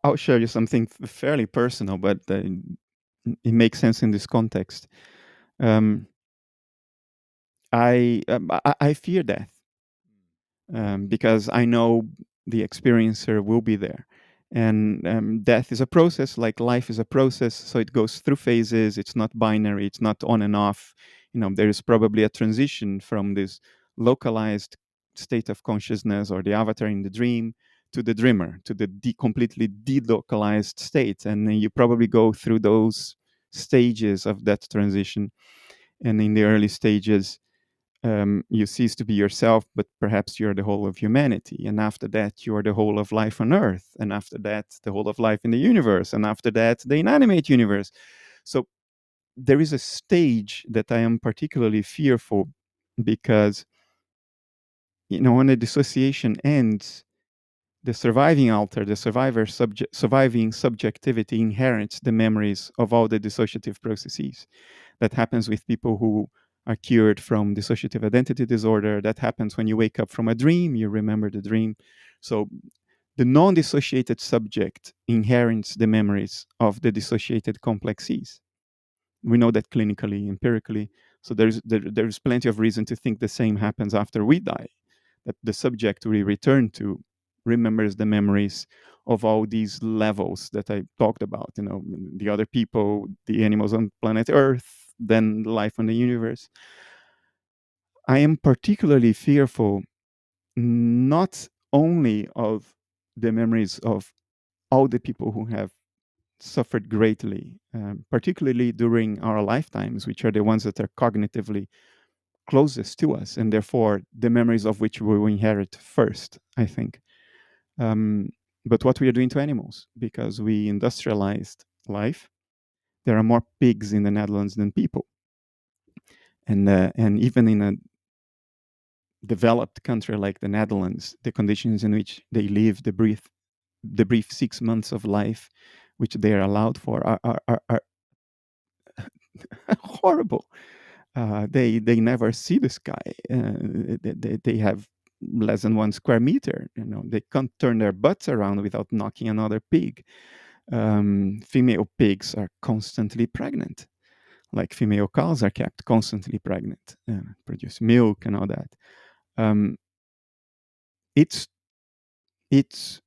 I'll share you something fairly personal, but it makes sense in this context. Um, I fear death because I know the experiencer will be there. And death is a process, like life is a process. So it goes through phases. It's not binary. It's not on and off. There is probably a transition from this localized state of consciousness or the avatar in the dream to the dreamer, to the completely delocalized state. And then you probably go through those stages of that transition. And in the early stages, you cease to be yourself, but perhaps you're the whole of humanity. And after that, you're the whole of life on Earth. And after that, the whole of life in the universe. And after that, the inanimate universe. So there is a stage that I am particularly fearful because, when the dissociation ends, the surviving alter, the surviving subjectivity inherits the memories of all the dissociative processes. That happens with people who are cured from dissociative identity disorder. That happens when you wake up from a dream, you remember the dream. So the non dissociated subject inherits the memories of the dissociated complexes. We know that clinically, empirically. So there's plenty of reason to think the same happens after we die, that the subject we return to remembers the memories of all these levels that I talked about, the other people, the animals on planet Earth, then life on the universe. I am particularly fearful not only of the memories of all the people who have suffered greatly, particularly during our lifetimes, which are the ones that are cognitively closest to us, and therefore the memories of which we will inherit first, I think. Um, but what we are doing to animals, because we industrialized life. There are more pigs in the Netherlands than people, and even in a developed country like the Netherlands, the conditions in which they live, the brief 6 months of life which they are allowed for are horrible. They never see the sky. They have less than 1 square meter. They can't turn their butts around without knocking another pig. Female pigs are constantly pregnant, like female cows are kept constantly pregnant, produce milk and all that. Um, it's it's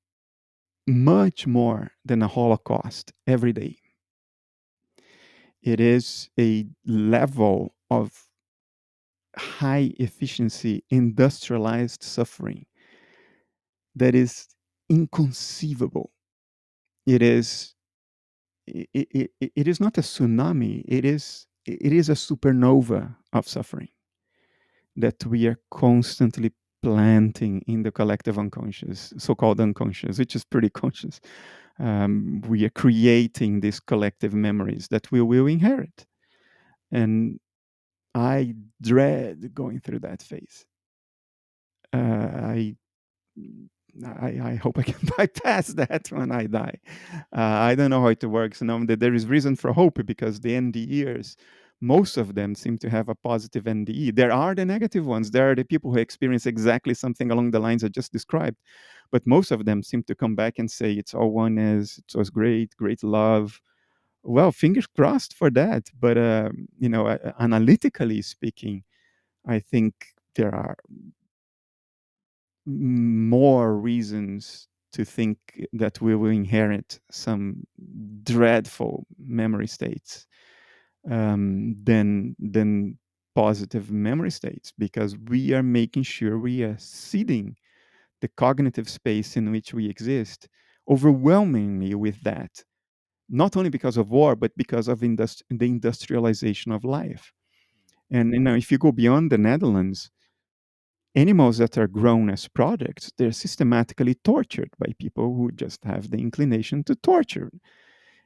much more than a holocaust every day. It is a level of high efficiency industrialized suffering that is inconceivable. It is it is not a tsunami. It is a supernova of suffering that we are constantly planting in the collective unconscious, so-called unconscious, which is pretty conscious. We are creating these collective memories that we will inherit, and I dread going through that phase. Uh, I I hope I can bypass that when I die. I don't know how it works. There is reason for hope because the NDEers, most of them seem to have a positive NDE. There are the negative ones. There are the people who experience exactly something along the lines I just described. But most of them seem to come back and say it's all oneness, it was great, great love. Well, fingers crossed for that. But, analytically speaking, I think there are more reasons to think that we will inherit some dreadful memory states than positive memory states, because we are making sure we are seeding the cognitive space in which we exist overwhelmingly with that, not only because of war but because of the industrialization of life. And if you go beyond the Netherlands, animals that are grown as products, they're systematically tortured by people who just have the inclination to torture.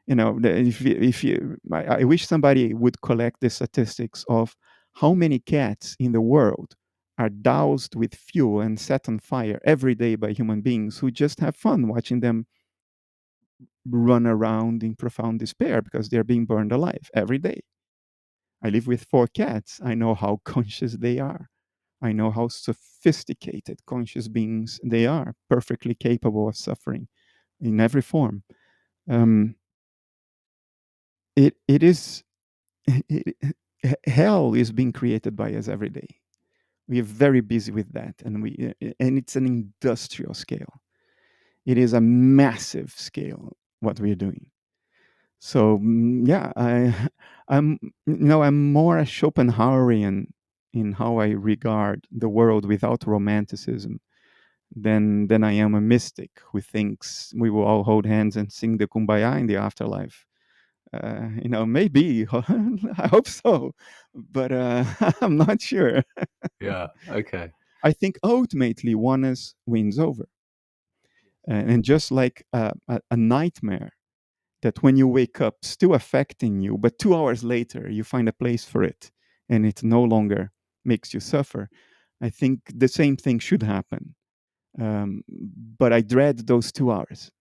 I wish somebody would collect the statistics of how many cats in the world are doused with fuel and set on fire every day by human beings who just have fun watching them run around in profound despair because they're being burned alive every day. I live with 4 cats. I know how conscious they are. I know how sophisticated conscious beings they are, perfectly capable of suffering in every form. Um, it is it, hell is being created by us every day. We are very busy with that, and it's an industrial scale. It is a massive scale what we are doing. So yeah, I'm I'm more a Schopenhauerian in how I regard the world without romanticism than I am a mystic who thinks we will all hold hands and sing the kumbaya in the afterlife. Maybe I hope so, but I'm not sure. Yeah. Okay. I think ultimately oneness wins over, and just like a nightmare that when you wake up still affecting you, but 2 hours later you find a place for it, and it no longer makes you suffer. I think the same thing should happen, but I dread those 2 hours.